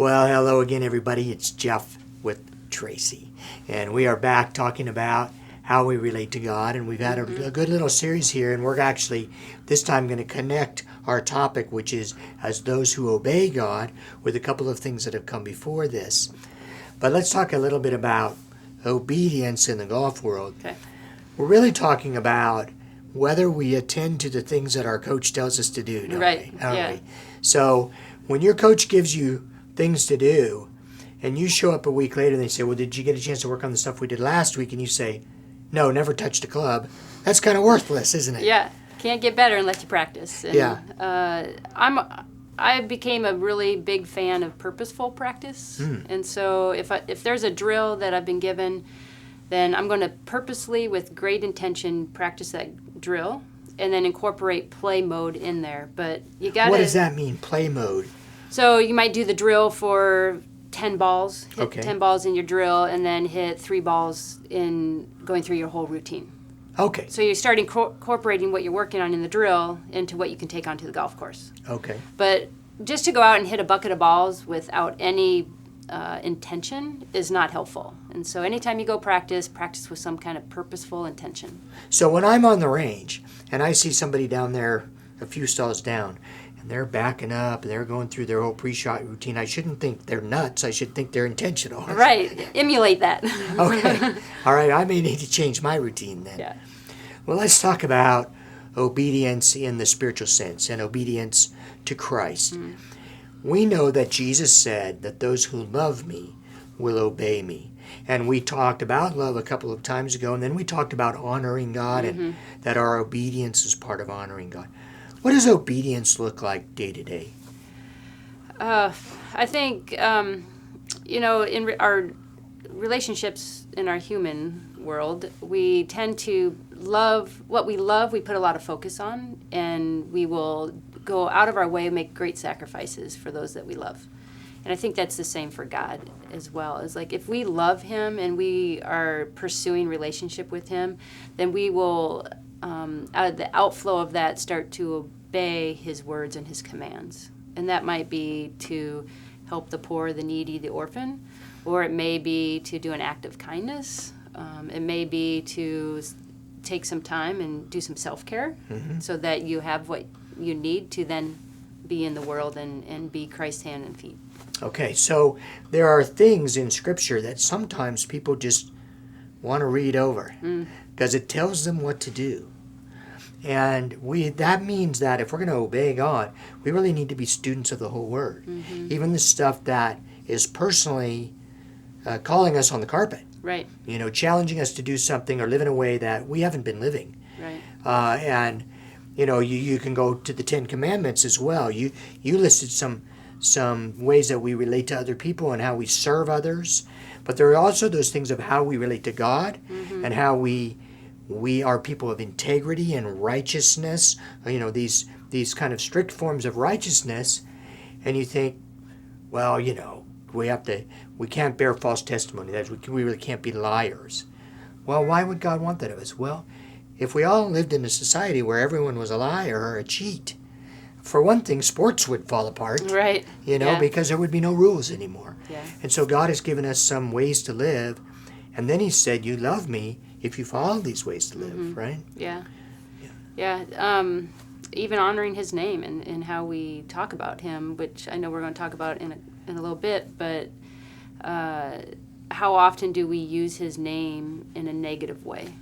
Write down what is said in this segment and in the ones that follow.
Well, hello again, everybody. It's Jeff with Tracy, and we are back talking about how we relate to God, and we've had a good little series here, and we're actually this time going to connect our topic, which is as those who obey God, with a couple of things that have come before this. But let's talk a little bit about obedience in the golf world. Okay. We're really talking about whether we attend to the things that our coach tells us to do, don't Right. we? Yeah. So when your coach gives you things to do, and you show up a week later and they say, well, did you get a chance to work on the stuff we did last week? And you say, no, never touched a club. That's kind of worthless, isn't it? Yeah. Can't get better unless you practice. And, Yeah. I became a really big fan of purposeful practice. And so if there's a drill that I've been given, then I'm going to purposely, with great intention, practice that drill and then incorporate play mode in there. But you got to... What does that mean, play mode? So you might do the drill for 10 balls, hit Okay. 10 balls in your drill, and then hit 3 balls in going through your whole routine. Okay. So you start incorporating what you're working on in the drill into what you can take onto the golf course. Okay. But just to go out and hit a bucket of balls without any intention is not helpful. And so anytime you go practice with some kind of purposeful intention. So when I'm on the range and I see somebody down there a few stalls down, and they're backing up and they're going through their whole pre-shot routine, I shouldn't think they're nuts. I should think they're intentional. Right. Emulate that. Okay. All right. I may need to change my routine then. Yeah. Well, let's talk about obedience in the spiritual sense and obedience to Christ. We know that Jesus said that those who love me will obey me. And we talked about love a couple of times ago, and then we talked about honoring God and that our obedience is part of honoring God. What does obedience look like day to day? I think, in our relationships in our human world, we tend to love what we love, we put a lot of focus on, and we will go out of our way and make great sacrifices for those that we love. And I think that's the same for God as well. It's like if we love Him and we are pursuing relationship with Him, then we will, out of the outflow of that, start to obey His words and His commands. And that might be to help the poor, the needy, the orphan, or it may be to do an act of kindness. It may be to take some time and do some self-care so that you have what you need to then be in the world and be Christ's hand and feet. Okay, so there are things in Scripture that sometimes people just want to read over because it tells them what to do. And that means that if we're going to obey God, we really need to be students of the whole Word. Even the stuff that is personally calling us on the carpet. Right. Challenging us to do something or live in a way that we haven't been living. Right. And you can go to the Ten Commandments as well. You listed some ways that we relate to other people and how we serve others. But there are also those things of how we relate to God and how we are people of integrity and righteousness. These kind of strict forms of righteousness. And you think, well, we can't bear false testimony. We really can't be liars. Well, why would God want that of us? Well, if we all lived in a society where everyone was a liar or a cheat, for one thing, sports would fall apart. Right. Because there would be no rules anymore. Yeah. And so God has given us some ways to live, and then He said, you love me if you follow these ways to live, right? Yeah. Even honoring His name and how we talk about Him, which I know we're going to talk about in a little bit, but how often do we use His name in a negative way?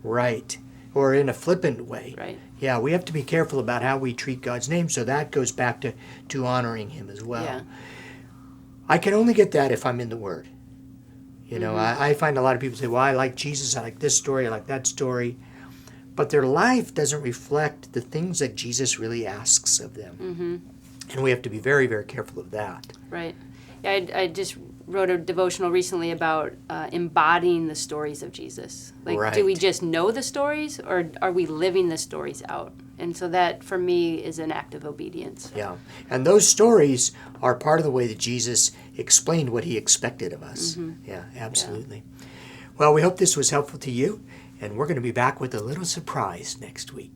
Right. Or in a flippant way. Right. Yeah, we have to be careful about how we treat God's name, so that goes back to honoring Him as well. Yeah. I can only get that if I'm in the Word. I find a lot of people say, well, I like Jesus, I like this story, I like that story. But their life doesn't reflect the things that Jesus really asks of them. And we have to be very, very careful of that. Right. Yeah, I just wrote a devotional recently about embodying the stories of Jesus. Like, do we just know the stories, or are we living the stories out? And so that, for me, is an act of obedience. Yeah. And those stories are part of the way that Jesus explained what He expected of us. Yeah, absolutely. Yeah. Well, we hope this was helpful to you, and we're going to be back with a little surprise next week.